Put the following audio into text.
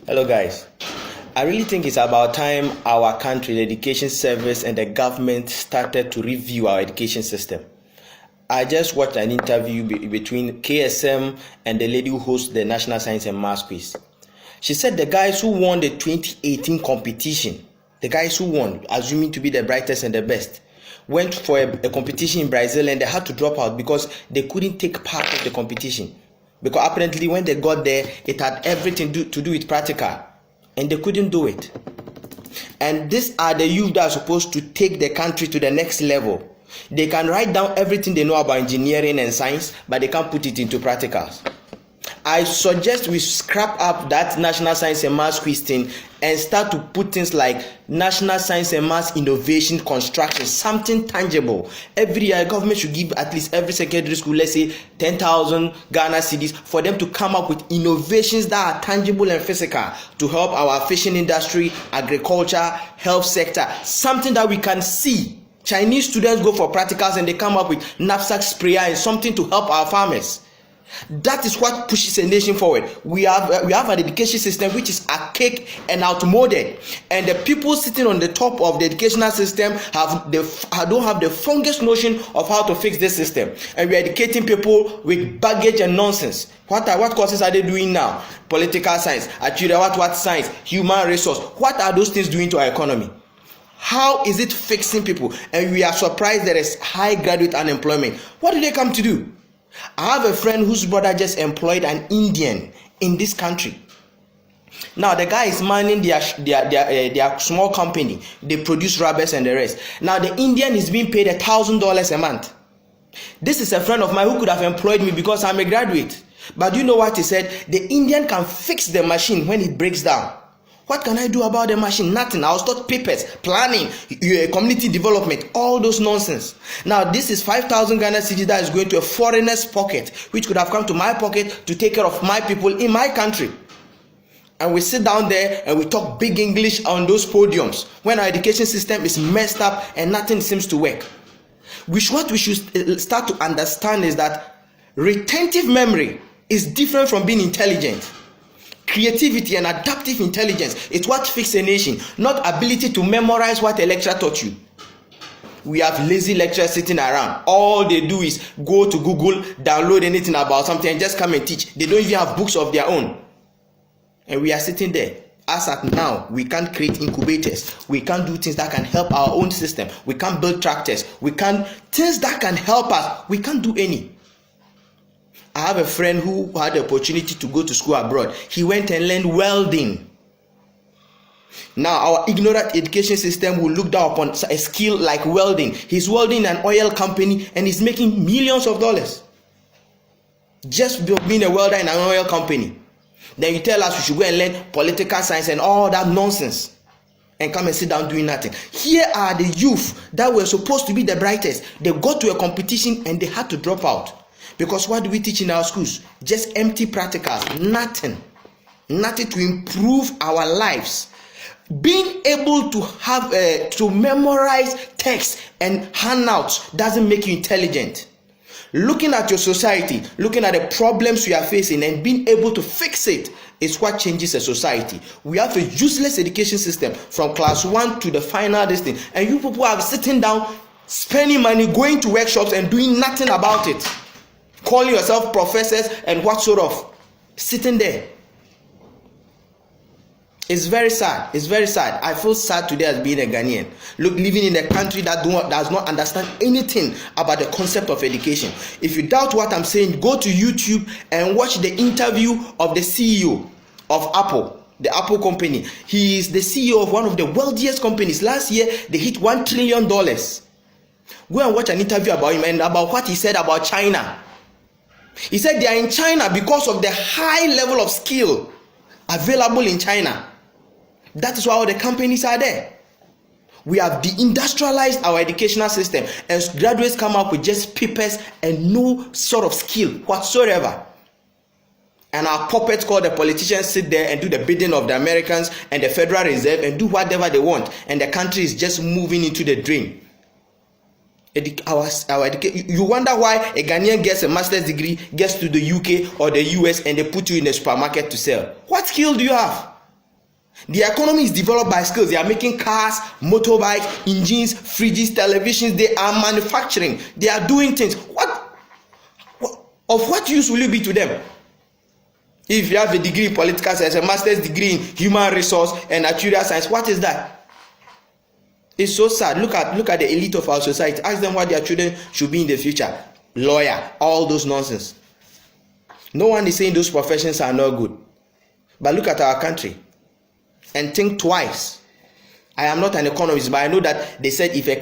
Hello guys. I really think it's about time our country, the education service and the government started to review our education system. I just watched an interview between KSM and the lady who hosts the National Science and Maths Quiz. She said the guys who won the 2018 competition, the guys who won, assuming to be the brightest and the best, went for a competition in Brazil and they had to drop out because they couldn't take part of the competition. Because apparently when they got there, it had everything to do with practical and they couldn't do it. And these are the youth that are supposed to take the country to the next level. They can write down everything they know about engineering and science, but they can't put it into practicals. I suggest we scrap up that National Science and Maths Quiz thing and start to put things like National Science and Maths Innovation Construction, something tangible. Every year, government should give at least every secondary school, let's say 10,000 Ghana cedis, for them to come up with innovations that are tangible and physical to help our fishing industry, agriculture, health sector, something that we can see. Chinese students go for practicals and they come up with knapsack sprayer and something to help our farmers. That is what pushes a nation forward. We have an education system which is archaic and outmoded, and the people sitting on the top of the educational system don't have the funniest notion of how to fix this system, and we are educating people with baggage and nonsense. What courses are they doing now? Political science, what science, human resource. What are those things doing to our economy? How is it fixing people? And we are surprised there is high graduate unemployment. What do they come to do? I have a friend whose brother just employed an Indian in this country. Now the guy is manning their small company. They produce rubbers and the rest. Now the Indian is being paid $1,000 a month. This is a friend of mine who could have employed me because I'm a graduate. But you know what he said? The Indian can fix the machine when it breaks down. What can I do about the machine? Nothing. I'll start papers, planning, community development, all those nonsense. Now, this is 5,000 Ghana cedis that is going to a foreigner's pocket, which could have come to my pocket to take care of my people in my country. And we sit down there and we talk big English on those podiums when our education system is messed up and nothing seems to work. What we should start to understand is that retentive memory is different from being intelligent. Creativity and adaptive intelligence is what fixes a nation, not ability to memorize what a lecturer taught you. We have lazy lecturers sitting around. All they do is go to Google, download anything about something and just come and teach. They don't even have books of their own. And we are sitting there. As at now, we can't create incubators. We can't do things that can help our own system. We can't build tractors. Things that can help us. We can't do any. I have a friend who had the opportunity to go to school abroad. He went and learned welding. Now, our ignorant education system will look down upon a skill like welding. He's welding an oil company and he's making millions of dollars. Just being a welder in an oil company. Then you tell us we should go and learn political science and all that nonsense and come and sit down doing nothing. Here are the youth that were supposed to be the brightest. They got to a competition and they had to drop out. Because what do we teach in our schools? Just empty practicals, nothing to improve our lives. Being able to have to memorize text and handouts doesn't make you intelligent. Looking at your society, looking at the problems we are facing and being able to fix it is what changes a society. We have a useless education system from class 1 to the final distance, and you people are sitting down, spending money, going to workshops and doing nothing about it. Calling yourself professors and what sort of sitting there. It's very sad. It's very sad. I feel sad today as being a Ghanaian. Living in a country that does not understand anything about the concept of education. If you doubt what I'm saying, go to YouTube and watch the interview of the CEO of Apple, the Apple company. He is the CEO of one of the wealthiest companies. Last year, they hit $1 trillion. Go and watch an interview about him and about what he said about China. He said they are in China because of the high level of skill available in China. That is why all the companies are there. We have deindustrialized our educational system and graduates come up with just papers and no sort of skill whatsoever. And our puppets called the politicians sit there and do the bidding of the Americans and the Federal Reserve and do whatever they want. And the country is just moving into the drain. You wonder why a Ghanaian gets a master's degree, gets to the UK or the US, and they put you in a supermarket to sell. What skill do you have? The economy is developed by skills. They are making cars, motorbikes, engines, fridges, televisions. They are manufacturing. They are doing things. Of what use will you be to them? If you have a degree in political science, a master's degree in human resource and actuarial science, what is that? It's so sad. Look at the elite of our society. Ask them what their children should be in the future. Lawyer, all those nonsense. No one is saying those professions are not good. But look at our country and think twice. I am not an economist, but I know that they said if a